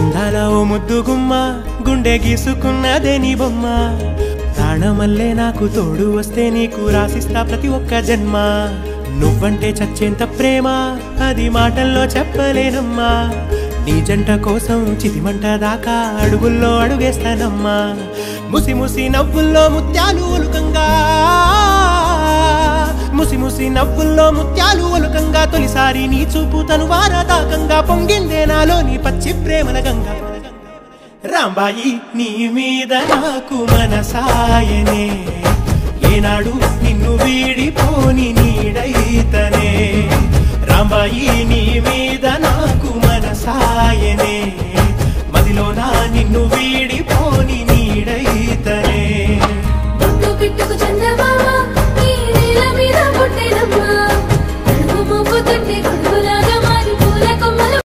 అందాల ఓ ముద్దు గుమ్మ గుండె గీసుకున్నదే నీ బొమ్మ ప్రాణమల్లే నాకు తోడు వస్తే నీకు రాసిస్తా ప్రతి ఒక్క జన్మ నువ్వంటే చచ్చేంత ప్రేమ అది మాటల్లో చెప్పలేనమ్మా నీ జంట కోసం చితిమంట దాకా అడుగుల్లో అడుగేస్తానమ్మా ముసి ముసి నవ్వుల్లో ముత్యాలు ఒలుకంగా ముసి ముసి నవ్వుల్లో ముత్యాలు ఒలుకంగా తొలిసారి నీ చూపు తను వారదాకంగా పొంగిందే నాలో నీ పచ్చి ప్రేమల గంగా రాంబాయి నీ మీద నాకు మనసాయనే ఏనాడు నిన్ను వీడిపోని నీడైతనే రాంబాయి నీ మీద నాకు మనసాయనే